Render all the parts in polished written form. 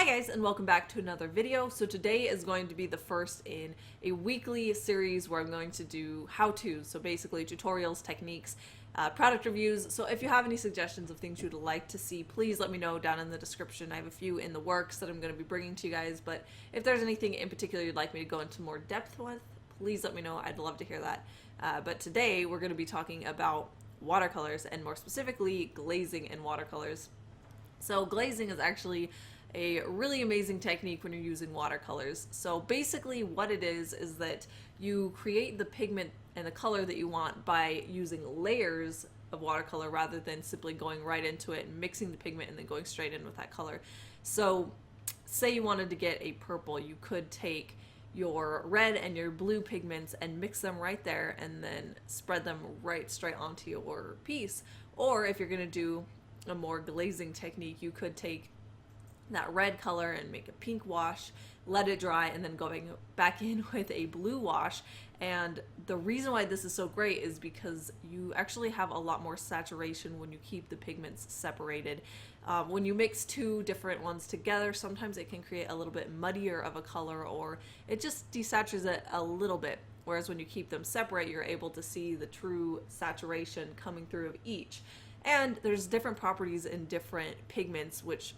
guys, and welcome back to another video. So today is going to be the first in a weekly series where I'm going to do how-tos, so basically tutorials, techniques, product reviews. So if you have any suggestions of things you'd like to see, please let me know down in the description. I have a few in the works that I'm going to be bringing to you guys, but if there's anything in particular you'd like me to go into more depth with, please let me know. I'd love to hear that. But today we're going to be talking about watercolors, and more specifically glazing in watercolors. So glazing is actually a really amazing technique when you're using watercolors. So basically what it is that you create the pigment and the color that you want by using layers of watercolor rather than simply going right into it and mixing the pigment and then going straight in with that color. So say you wanted to get a purple, you could take your red and your blue pigments and mix them right there and then spread them right straight onto your piece. Or if you're going to do a more glazing technique, you could take that red color and make a pink wash, let it dry, and then going back in with a blue wash. And the reason why this is so great is because you actually have a lot more saturation when you keep the pigments separated. When you mix two different ones together, sometimes it can create a little bit muddier of a color, or it just desaturates it a little bit. Whereas when you keep them separate, you're able to see the true saturation coming through of each. And there's different properties in different pigments which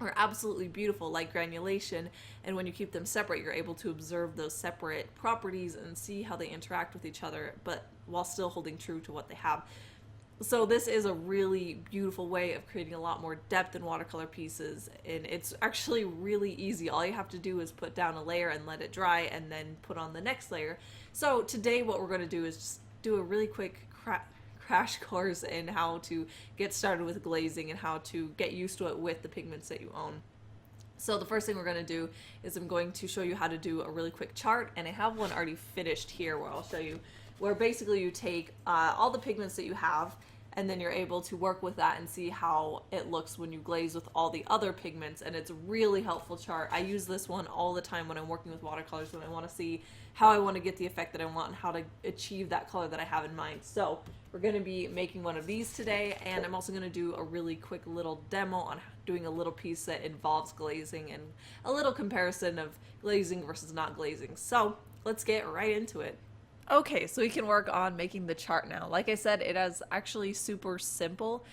are absolutely beautiful, like granulation, and when you keep them separate, you're able to observe those separate properties and see how they interact with each other, but while still holding true to what they have. So this is a really beautiful way of creating a lot more depth in watercolor pieces, and it's actually really easy. All you have to do is put down a layer and let it dry, and then put on the next layer. So today what we're going to do is just do a really quick crash course in how to get started with glazing and how to get used to it with the pigments that you own. So the first thing we're going to do is I'm going to show you how to do a really quick chart, and I have one already finished here where I'll show you where basically you take all the pigments that you have, and then you're able to work with that and see how it looks when you glaze with all the other pigments. And it's a really helpful chart. I use this one all the time when I'm working with watercolors, when I want to see how I want to get the effect that I want and how to achieve that color that I have in mind. So we're going to be making one of these today, and I'm also going to do a really quick little demo on doing a little piece that involves glazing and a little comparison of glazing versus not glazing. So let's get right into it. Okay, so we can work on making the chart now. Like I said, it is actually super simple.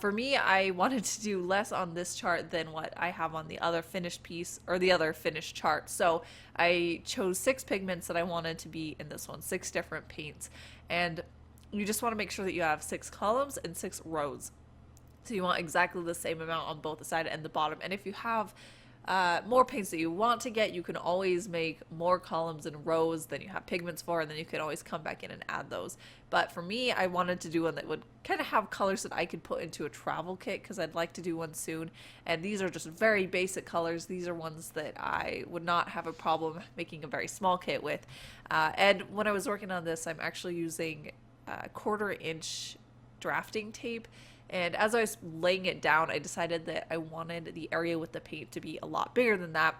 For me, I wanted to do less on this chart than what I have on the other finished piece, or the other finished chart. So I chose 6 pigments that I wanted to be in this one, 6 different paints. And you just want to make sure that you have 6 columns and 6 rows. So you want exactly the same amount on both the side and the bottom. And if you have more paints that you want to get, you can always make more columns and rows than you have pigments for, and then you can always come back in and add those. But for me, I wanted to do one that would kind of have colors that I could put into a travel kit, because I'd like to do one soon. And these are just very basic colors. These are ones that I would not have a problem making a very small kit with. And when I was working on this, I'm actually using 1/4 inch drafting tape. And as I was laying it down, I decided that I wanted the area with the paint to be a lot bigger than that.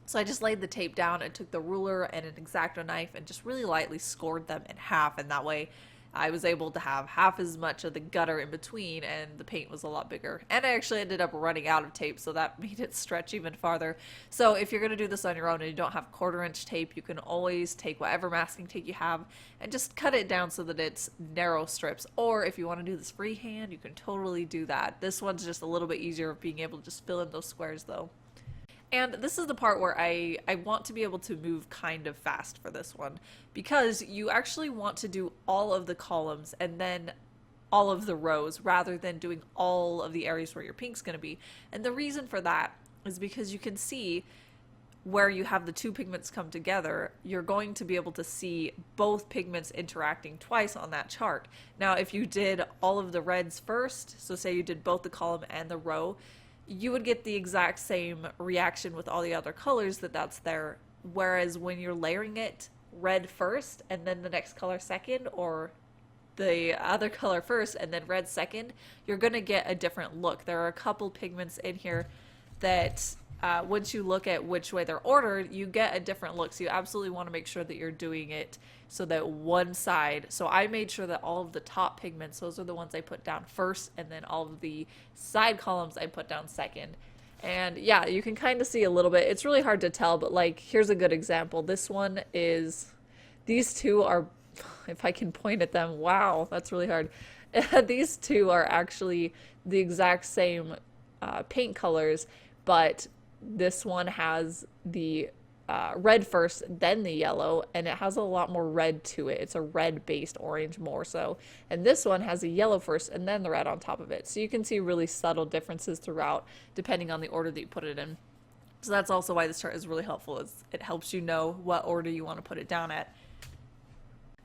So I just laid the tape down and took the ruler and an X-Acto knife and just really lightly scored them in half. And that way I was able to have half as much of the gutter in between, and the paint was a lot bigger. And I actually ended up running out of tape, so that made it stretch even farther. So if you're going to do this on your own and you don't have 1/4 inch tape, you can always take whatever masking tape you have and just cut it down so that it's narrow strips. Or if you want to do this freehand, you can totally do that. This one's just a little bit easier of being able to just fill in those squares though. And this is the part where I want to be able to move kind of fast for this one, because you actually want to do all of the columns and then all of the rows rather than doing all of the areas where your pink's going to be. And the reason for that is because you can see where you have the 2 pigments come together, you're going to be able to see both pigments interacting twice on that chart. Now, if you did all of the reds first, so say you did both the column and the row, you would get the exact same reaction with all the other colors that's there. Whereas when you're layering it red first and then the next color second, or the other color first and then red second, you're going to get a different look. There are a couple pigments in here that once you look at which way they're ordered, you get a different look. So you absolutely want to make sure that you're doing it so that one side, so I made sure that all of the top pigments, those are the ones I put down first, and then all of the side columns I put down second. And yeah, you can kind of see a little bit. It's really hard to tell, but like, here's a good example. This one is, these two are, if I can point at them, wow, that's really hard. These two are actually the exact same paint colors, but this one has the red first, then the yellow, and it has a lot more red to it. It's a red-based orange more so. And this one has a yellow first, and then the red on top of it. So you can see really subtle differences throughout, depending on the order that you put it in. So that's also why this chart is really helpful, is it helps you know what order you want to put it down at.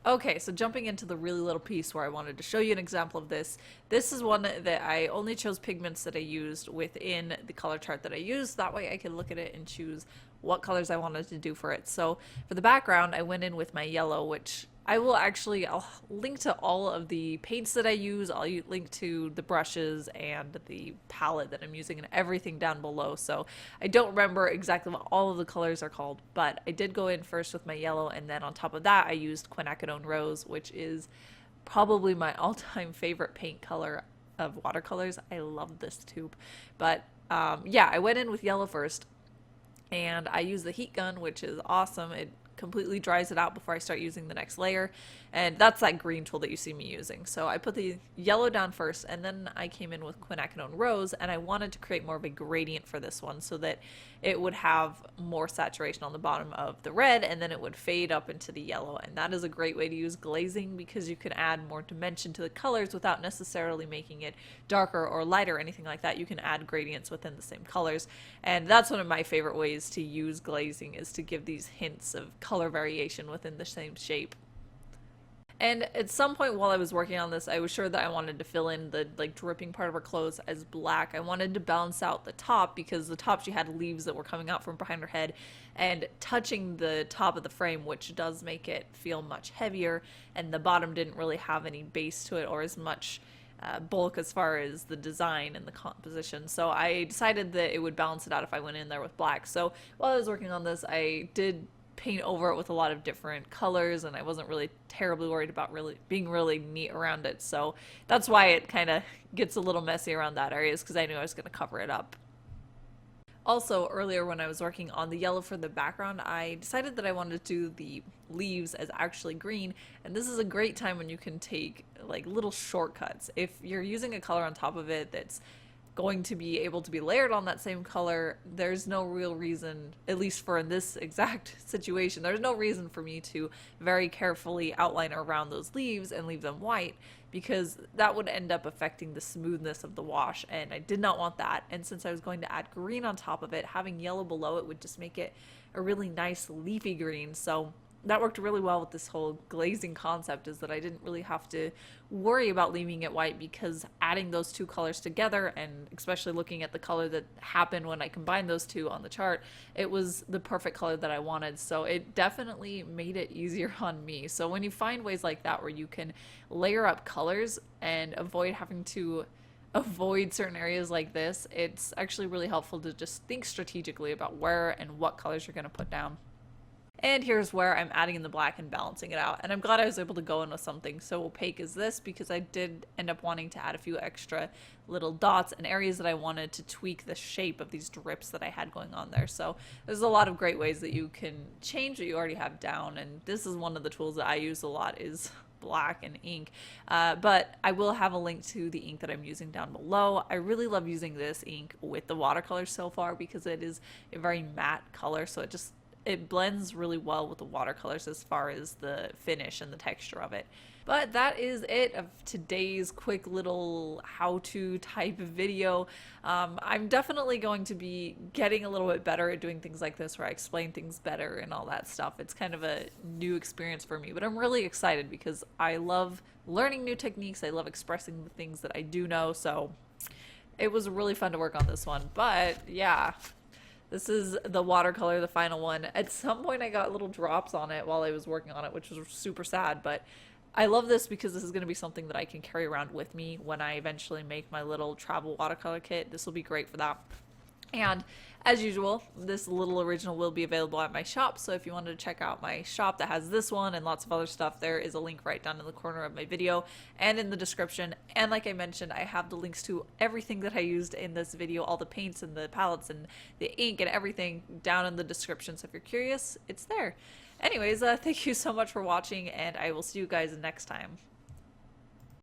Okay, so jumping into the really little piece where I wanted to show you an example of this. This is one that I only chose pigments that I used within the color chart that I used. That way I could look at it and choose what colors I wanted to do for it. So for the background, I went in with my yellow, which I'll link to all of the paints that I use. I'll link to the brushes and the palette that I'm using and everything down below. So I don't remember exactly what all of the colors are called, but I did go in first with my yellow, and then on top of that, I used Quinacradone Rose, which is probably my all-time favorite paint color of watercolors. I love this tube. But yeah, I went in with yellow first, and I use the heat gun, which is awesome. It completely dries it out before I start using the next layer, and that's that green tool that you see me using. So I put the yellow down first, and then I came in with Quinacridone Rose, and I wanted to create more of a gradient for this one so that it would have more saturation on the bottom of the red, and then it would fade up into the yellow. And that is a great way to use glazing, because you can add more dimension to the colors without necessarily making it darker or lighter or anything like that. You can add gradients within the same colors, and that's one of my favorite ways to use glazing, is to give these hints of color variation within the same shape. And at some point while I was working on this, I was sure that I wanted to fill in the like dripping part of her clothes as black. I wanted to balance out the top, because the top, she had leaves that were coming out from behind her head and touching the top of the frame, which does make it feel much heavier, and the bottom didn't really have any base to it or as much bulk as far as the design and the composition. So I decided that it would balance it out if I went in there with black. So while I was working on this, I did paint over it with a lot of different colors, and I wasn't really terribly worried about being really neat around it. So that's why it kind of gets a little messy around that area, because I knew I was going to cover it up. Also, earlier when I was working on the yellow for the background, I decided that I wanted to do the leaves as actually green, and this is a great time when you can take like little shortcuts. If you're using a color on top of it that's going to be able to be layered on that same color, there's no real reason, at least for this exact situation, there's no reason for me to very carefully outline around those leaves and leave them white, because that would end up affecting the smoothness of the wash, and I did not want that. And since I was going to add green on top of it, having yellow below it would just make it a really nice leafy green. So that worked really well with this whole glazing concept, is that I didn't really have to worry about leaving it white, because adding those two colors together, and especially looking at the color that happened when I combined those two on the chart, it was the perfect color that I wanted. So it definitely made it easier on me. So when you find ways like that where you can layer up colors and avoid having to avoid certain areas like this, it's actually really helpful to just think strategically about where and what colors you're going to put down. And here's where I'm adding in the black and balancing it out. And I'm glad I was able to go in with something so opaque as this, because I did end up wanting to add a few extra little dots and areas that I wanted to tweak the shape of these drips that I had going on there. So there's a lot of great ways that you can change what you already have down. And this is one of the tools that I use a lot, is black and ink. But I will have a link to the ink that I'm using down below. I really love using this ink with the watercolor so far, because it is a very matte color. So it blends really well with the watercolors as far as the finish and the texture of it. But that is it of today's quick little how-to type video. I'm definitely going to be getting a little bit better at doing things like this, where I explain things better and all that stuff. It's kind of a new experience for me, but I'm really excited because I love learning new techniques. I love expressing the things that I do know. So it was really fun to work on this one. But yeah. This is the watercolor, the final one. At some point I got little drops on it while I was working on it, which was super sad, but I love this because this is going to be something that I can carry around with me when I eventually make my little travel watercolor kit. This will be great for that. And as usual, this little original will be available at my shop, so if you wanted to check out my shop that has this one and lots of other stuff, there is a link right down in the corner of my video and in the description. And like I mentioned, I have the links to everything that I used in this video, all the paints and the palettes and the ink and everything down in the description, so if you're curious, it's there. Anyways, thank you so much for watching, and I will see you guys next time.